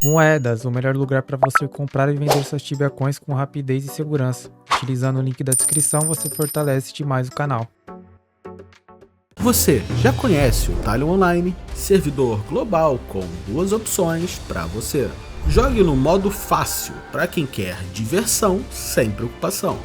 Moedas, o melhor lugar para você comprar e vender suas Tibia Coins com rapidez e segurança. Utilizando o link da descrição, você fortalece demais o canal. Você já conhece o Talion Online, servidor global com duas opções para você. Jogue no modo fácil para quem quer diversão sem preocupação,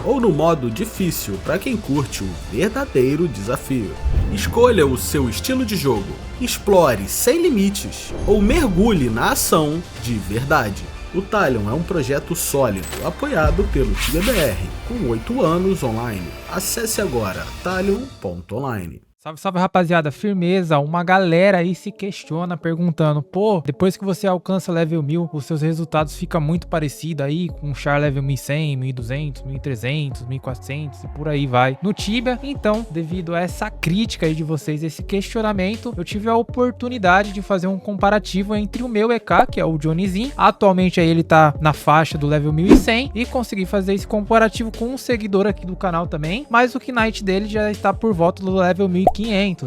ou no modo difícil para quem curte um verdadeiro desafio. Escolha o seu estilo de jogo, explore sem limites ou mergulhe na ação de verdade. O Talion é um projeto sólido, apoiado pelo TibiaBR, com 8 anos online. Acesse agora talion.online. Salve, salve rapaziada, firmeza, uma galera aí se questiona perguntando, pô, depois que você alcança level 1000, os seus resultados ficam muito parecidos aí com um char level 1100, 1200, 1300, 1400 e por aí vai no Tibia. Então, devido a essa crítica aí de vocês, esse questionamento, eu tive a oportunidade de fazer um comparativo entre o meu EK, que é o Johnnyzinho, atualmente aí ele tá na faixa do level 1100, e consegui fazer esse comparativo com um seguidor aqui do canal também, mas o Knight dele já está por volta do level 1500,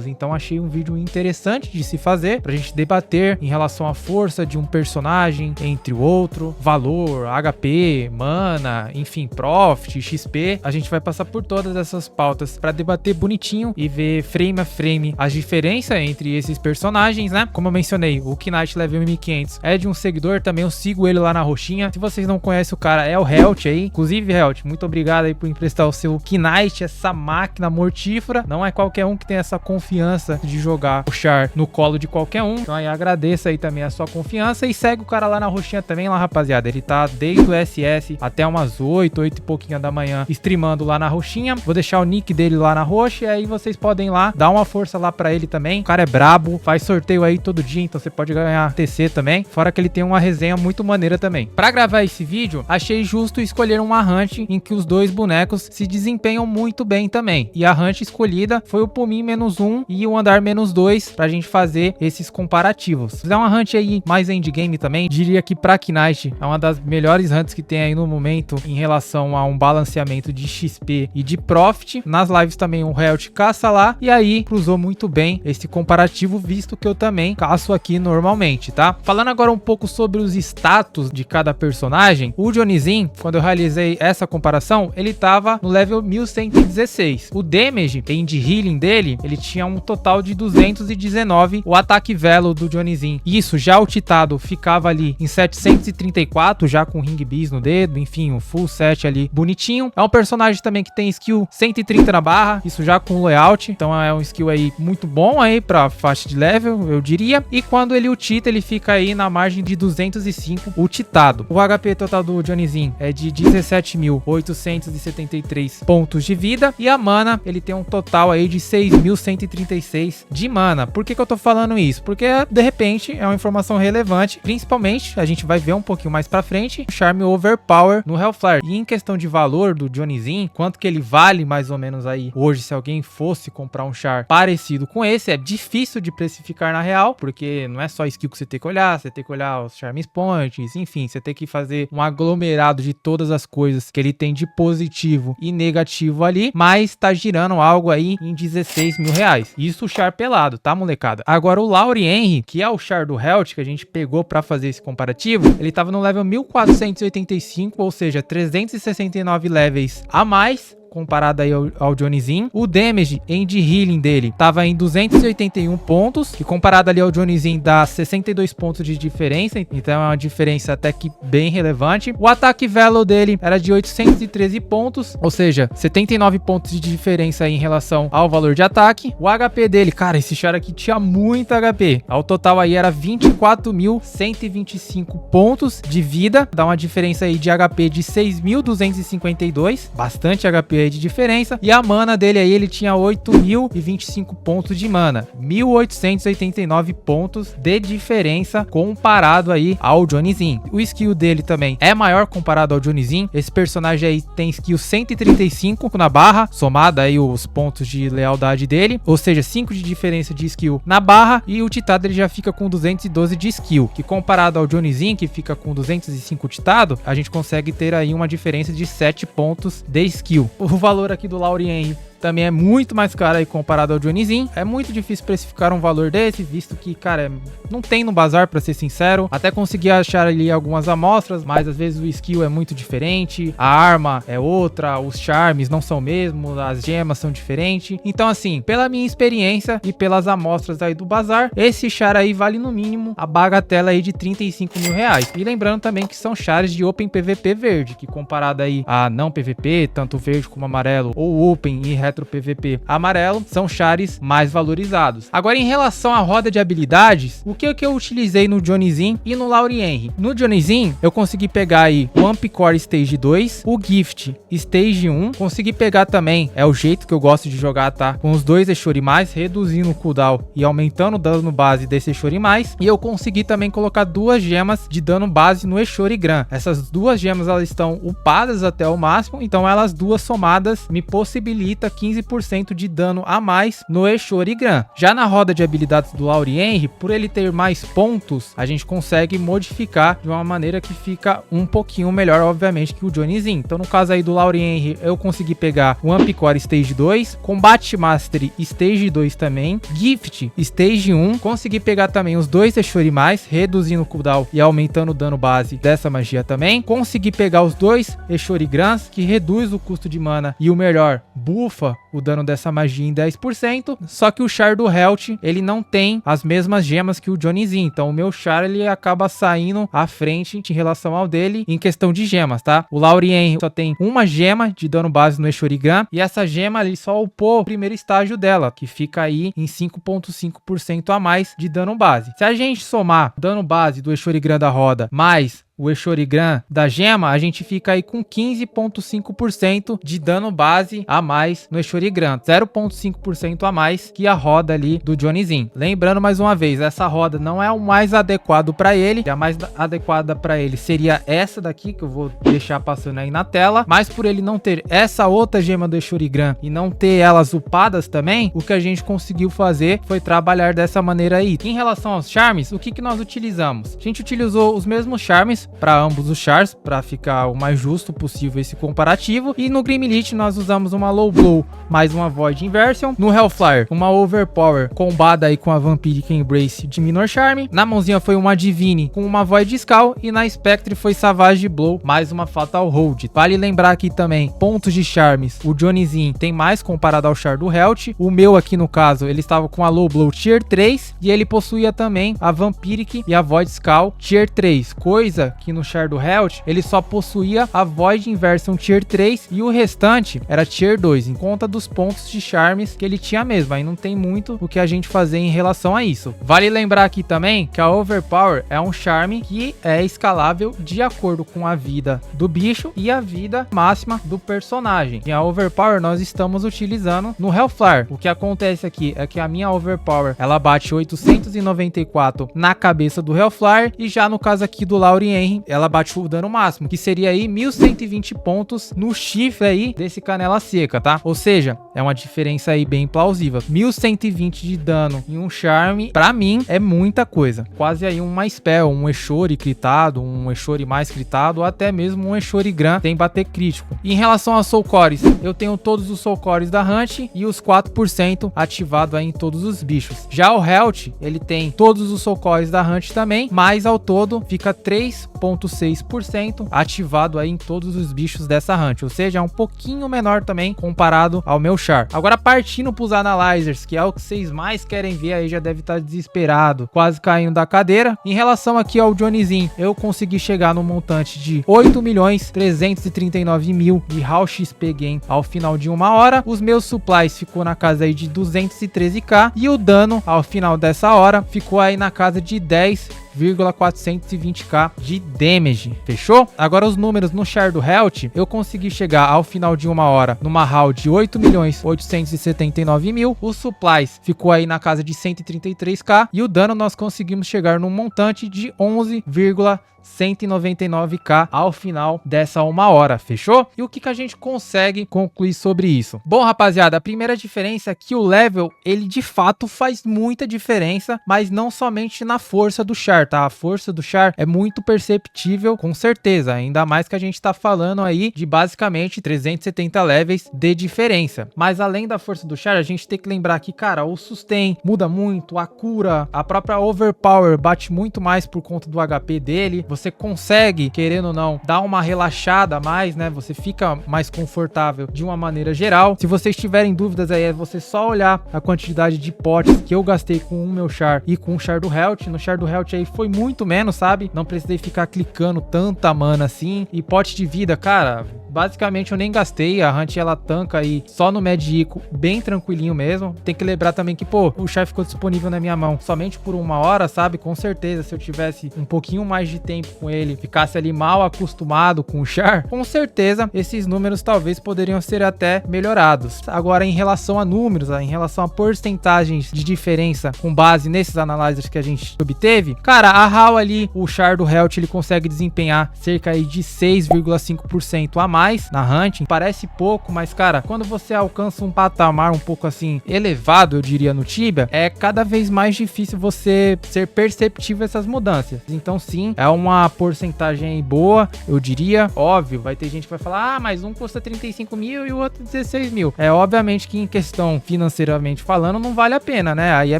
então achei um vídeo interessante de se fazer pra gente debater em relação à força de um personagem entre o outro, valor, HP, mana, enfim, profit, XP. A gente vai passar por todas essas pautas pra debater bonitinho e ver frame a frame as diferenças entre esses personagens, né? Como eu mencionei, o Knight level 1500 é de um seguidor, também eu sigo ele lá na roxinha. Se vocês não conhecem o cara, é o Helt aí. Inclusive, Helt, muito obrigado aí por emprestar o seu Knight, essa máquina mortífera. Não é qualquer um que tem essa confiança de jogar o char no colo de qualquer um. Então aí agradeço aí também a sua confiança e segue o cara lá na roxinha também lá, rapaziada. Ele tá desde o SS até umas 8 e pouquinho da manhã streamando lá na roxinha. Vou deixar o nick dele lá na roxa e aí vocês podem ir lá, dar uma força lá pra ele também. O cara é brabo, faz sorteio aí todo dia, então você pode ganhar TC também. Fora que ele tem uma resenha muito maneira também. Pra gravar esse vídeo, achei justo escolher uma hunt em que os dois bonecos se desempenham muito bem também. E a hunt escolhida foi o Pumin -1 e o Andar -2 pra gente fazer esses comparativos. Se fizer uma hunt aí mais endgame também, diria que pra Knight é uma das melhores hunts que tem aí no momento em relação a um balanceamento de XP e de profit. Nas lives também o Helt caça lá e aí cruzou muito bem esse comparativo, visto que eu também caço aqui normalmente, tá? Falando agora um pouco sobre os status de cada personagem, o Johnnyzinho, quando eu realizei essa comparação, ele tava no level 1116. O damage de healing dele, ele tinha um total de 219, o ataque velo do Johnnyzinho. Isso, já o Titado ficava ali em 734, já com ring bis no dedo, enfim, um full set ali bonitinho. É um personagem também que tem skill 130 na barra, isso já com layout, então é um skill aí muito bom aí pra faixa de level, eu diria. E quando ele ultita, ele fica aí na margem de 205, o Titado. O HP total do Johnnyzinho é de 17.873 pontos de vida e a mana, ele tem um total aí de 6.136 de mana. Por que eu tô falando isso? Porque de repente é uma informação relevante, principalmente a gente vai ver um pouquinho mais pra frente o Charme Overpower no Hellfire. E em questão de valor do Johnnyzinho, quanto que ele vale mais ou menos aí hoje, se alguém fosse comprar um char parecido com esse, é difícil de precificar na real, porque não é só skill que você tem que olhar, você tem que olhar os Charm Points, enfim, você tem que fazer um aglomerado de todas as coisas que ele tem de positivo e negativo ali, mas tá girando algo aí em 16 mil reais. Isso o char pelado, tá, molecada? Agora o Lauri Henry, que é o char do Helt, que a gente pegou pra fazer esse comparativo, ele tava no level 1485, ou seja, 369 levels a mais comparado aí ao Johnnyzinho. O damage de healing dele tava em 281 pontos, e comparado ali ao Johnnyzinho dá 62 pontos de diferença, então é uma diferença até que bem relevante. O ataque velo dele era de 813 pontos, ou seja, 79 pontos de diferença aí em relação ao valor de ataque. O HP dele, cara, esse char aqui tinha muito HP, ao total aí era 24.125 pontos de vida, dá uma diferença aí de HP de 6.252, bastante HP de diferença. E a mana dele aí, ele tinha 8.025 pontos de mana, 1.889 pontos de diferença comparado aí ao Johnnyzinho. O skill dele também é maior comparado ao Johnnyzinho. Esse personagem aí tem skill 135 na barra, somado aí os pontos de lealdade dele, ou seja, 5 de diferença de skill na barra, e o Titado ele já fica com 212 de skill, que comparado ao Johnnyzinho, que fica com 205 Titado, a gente consegue ter aí uma diferença de 7 pontos de skill. O valor aqui do Lauri Henry também é muito mais caro aí comparado ao Johnnyzinho. É muito difícil precificar um valor desse, visto que, cara, não tem no bazar, pra ser sincero. Até consegui achar ali algumas amostras, mas às vezes o skill é muito diferente, a arma é outra, os charmes não são mesmo, as gemas são diferentes. Então, assim, pela minha experiência e pelas amostras aí do bazar, esse char aí vale no mínimo a bagatela aí de 35 mil reais. E lembrando também que são chares de Open PVP verde, que comparado aí a não PVP, tanto verde como amarelo, ou Open e Retro PVP amarelo, são chares mais valorizados. Agora, em relação à roda de habilidades, o que eu utilizei no Johnnyzinho e no Lauri Henry? No Johnnyzinho, eu consegui pegar aí o Ampcore Stage 2, o Gift Stage 1, consegui pegar também, é o jeito que eu gosto de jogar, tá? Com os dois Eshorimais, reduzindo o cooldown e aumentando o dano base desse Eshorimais, e eu consegui também colocar 2 gemas de dano base no Eshorigran. Essas 2 gemas, elas estão upadas até o máximo, então elas duas somadas me possibilita 15% de dano a mais no Eshorigran. Já na roda de habilidades do Lauri Henry, por ele ter mais pontos, a gente consegue modificar de uma maneira que fica um pouquinho melhor, obviamente, que o Johnnyzinho. Então, no caso aí do Lauri Henry, eu consegui pegar o Ampcore Stage 2, Combat Mastery Stage 2 também, Gift Stage 1, consegui pegar também os 2 Eshorimais, reduzindo o cooldown e aumentando o dano base dessa magia também. Consegui pegar os 2 Eshorigrans, que reduz o custo de mana e o melhor, bufa o dano dessa magia em 10%. Só que o char do Health, ele não tem as mesmas gemas que o Johnnyzinho. Então o meu char, ele acaba saindo à frente em relação ao dele em questão de gemas, tá? O Lauri Henry só tem uma gema de dano base no Eshorigran, e essa gema ele só upou o primeiro estágio dela, que fica aí em 5,5% a mais de dano base. Se a gente somar o dano base do Eshorigran da roda mais o Eshorigran da gema, a gente fica aí com 15,5% de dano base a mais no Eshorigran, 0,5% a mais que a roda ali do Johnnyzinho. Lembrando mais uma vez, essa roda não é o mais adequado para ele, a mais adequada para ele seria essa daqui, que eu vou deixar passando aí na tela, mas por ele não ter essa outra gema do Eshorigran e não ter elas upadas também, o que a gente conseguiu fazer foi trabalhar dessa maneira aí. Em relação aos charmes, o que nós utilizamos? A gente utilizou os mesmos charmes para ambos os chars, para ficar o mais justo possível esse comparativo. E no Grimlit nós usamos uma Low Blow mais uma Void Inversion. No Hellfire, uma Overpower combada aí com a Vampiric Embrace de Minor Charm. Na mãozinha foi uma Divine com uma Void Skull, e na Spectre foi Savage Blow mais uma Fatal Hold. Vale lembrar aqui também, pontos de charmes, o Johnnyzinho tem mais comparado ao char do Health. O meu aqui no caso, ele estava com a Low Blow Tier 3, e ele possuía também a Vampiric e a Void Skull Tier 3, coisa que no char do Health ele só possuía a Void Inversion Tier 3 e o restante era Tier 2, em conta dos pontos de charmes que ele tinha mesmo. Aí não tem muito o que a gente fazer em relação a isso. Vale lembrar aqui também que a Overpower é um charme que é escalável de acordo com a vida do bicho e a vida máxima do personagem. E a Overpower nós estamos utilizando no Hellfire. O que acontece aqui é que a minha Overpower ela bate 894 na cabeça do Hellfire, e já no caso aqui do Lauri Henry ela bate o dano máximo, que seria aí 1120 pontos no chifre aí desse Canela Seca, tá? Ou seja, é uma diferença aí bem plausível. 1120 de dano em um charme, pra mim, é muita coisa. Quase aí uma spell, um Eshori critado, um Eshori mais critado, ou até mesmo um Eshorigran tem bater crítico. E em relação a Soul Cores, eu tenho todos os Soul Cores da Hunt e os 4% ativado aí em todos os bichos. Já o Health, ele tem todos os Soul Cores da Hunt também, mas ao todo fica 3,6% ativado aí em todos os bichos dessa Hunt, ou seja, é um pouquinho menor também comparado ao meu char. Agora partindo pros Analyzers, que é o que vocês mais querem ver aí, já deve estar desesperado, quase caindo da cadeira. Em relação aqui ao Johnnyzinho, eu consegui chegar no montante de 8.339.000 de Raw XP Game ao final de uma hora. Os meus supplies ficou na casa aí de 213k, e o dano ao final dessa hora ficou aí na casa de 10,420k de damage, fechou? Agora os números no char do Health, eu consegui chegar ao final de uma hora numa haul de 8.879.000, os supplies ficou aí na casa de 133k, e o dano nós conseguimos chegar num montante de 11,7 199k ao final dessa 1 hora, fechou? E o que a gente consegue concluir sobre isso? Bom, rapaziada, a primeira diferença é que o level, ele de fato faz muita diferença, mas não somente na força do char, tá? A força do char é muito perceptível, com certeza, ainda mais que a gente tá falando aí de basicamente 370 levels de diferença. Mas além da força do char, a gente tem que lembrar que, cara, o sustain muda muito, a cura, a própria overpower bate muito mais por conta do HP dele. Você consegue, querendo ou não, dar uma relaxada a mais, né? Você fica mais confortável de uma maneira geral. Se vocês tiverem dúvidas aí, é você só olhar a quantidade de potes que eu gastei com o meu char e com o char do Health. No char do Health aí foi muito menos, sabe? Não precisei ficar clicando tanta mana assim. E pote de vida, cara, basicamente eu nem gastei. A Hunt ela tanca aí só no Medico, bem tranquilinho mesmo. Tem que lembrar também que, pô, o char ficou disponível na minha mão somente por 1 hora, sabe? Com certeza, se eu tivesse um pouquinho mais de tempo com ele, ficasse ali mal acostumado com o char, com certeza esses números talvez poderiam ser até melhorados. Agora, em relação a números, em relação a porcentagens de diferença com base nesses analyzers que a gente obteve, cara, a HAL ali, o char do Health, ele consegue desempenhar cerca aí de 6,5% a mais na Hunting. Parece pouco, mas, cara, quando você alcança um patamar um pouco assim elevado, eu diria, no Tibia, é cada vez mais difícil você ser perceptível essas mudanças. Então, sim, é uma porcentagem boa, eu diria. Óbvio, vai ter gente que vai falar, ah, mas um custa 35 mil e o outro 16 mil. É obviamente que em questão financeiramente falando, não vale a pena, né? Aí é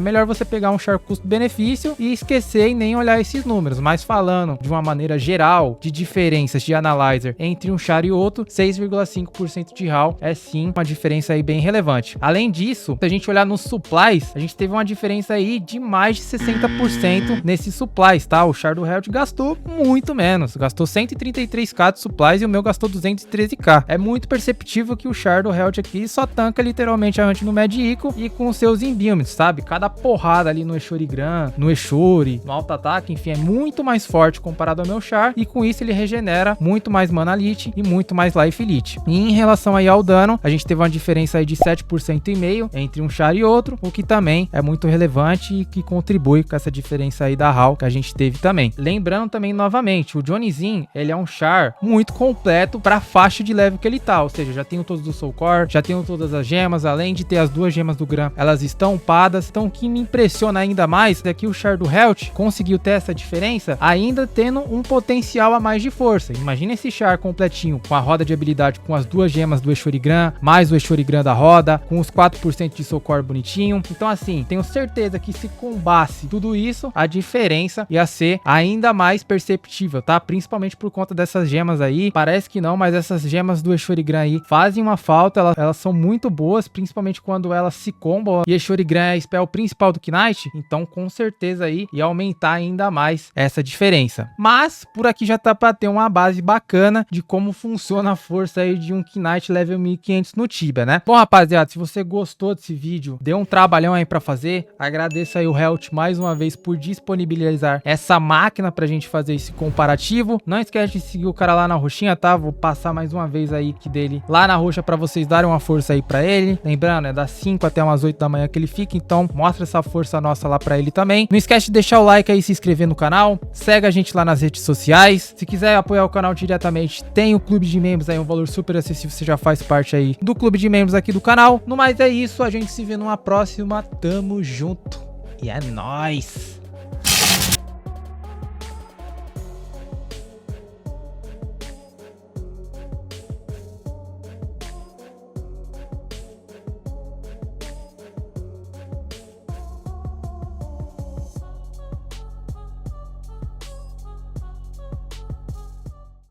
melhor você pegar um char custo-benefício e esquecer e nem olhar esses números. Mas falando de uma maneira geral de diferenças de analyzer entre um char e outro, 6,5% de HAL é sim uma diferença aí bem relevante. Além disso, se a gente olhar nos supplies, a gente teve uma diferença aí de mais de 60% nesses supplies, tá? O char do Health gastou muito menos, gastou 133k de supplies e o meu gastou 213k. É muito perceptível que o char do Health aqui só tanca literalmente a Hunt no Medico e com seus imbues, sabe? Cada porrada ali no Eshorigran, no Eshori, no alto ataque, enfim, é muito mais forte comparado ao meu char e com isso ele regenera muito mais mana elite e muito mais life elite. E em relação aí ao dano, a gente teve uma diferença aí de 7,5% entre um char e outro, o que também é muito relevante e que contribui com essa diferença aí da HAL que a gente teve também. Lembrando também novamente, o Johnnyzinho, ele é um char muito completo para a faixa de level que ele tá, ou seja, já tenho todos os Soul Core, já tenho todas as gemas, além de ter as 2 gemas do Gran, elas estão upadas. Então o que me impressiona ainda mais é que o char do Health conseguiu ter essa diferença ainda tendo um potencial a mais de força. Imagina esse char completinho com a roda de habilidade, com as 2 gemas do Eshorigran, mais o Eshorigran da roda, com os 4% de Soul Core bonitinho. Então assim, tenho certeza que se combasse tudo isso, a diferença ia ser ainda mais perceptível, tá? Principalmente por conta dessas gemas aí. Parece que não, mas essas gemas do Eshorigran aí fazem uma falta, elas são muito boas, principalmente quando elas se combam. E Eshorigran é a spell principal do Knight, então com certeza aí ia aumentar ainda mais essa diferença. Mas por aqui já tá pra ter uma base bacana de como funciona a força aí de um Knight level 1500 no Tibia, né? Bom, rapaziada, se você gostou desse vídeo, deu um trabalhão aí pra fazer, agradeço aí o Health mais uma vez por disponibilizar essa máquina pra gente fazer esse comparativo. Não esquece de seguir o cara lá na roxinha, tá? Vou passar mais uma vez aí que dele lá na roxa pra vocês darem uma força aí pra ele. Lembrando, é das 5 até umas 8 da manhã que ele fica, então mostra essa força nossa lá pra ele também. Não esquece de deixar o like aí e se inscrever no canal. Segue a gente lá nas redes sociais. Se quiser apoiar o canal diretamente, tem o clube de membros aí, um valor super acessível, você já faz parte aí do clube de membros aqui do canal. No mais é isso, a gente se vê numa próxima. Tamo junto e é nóis!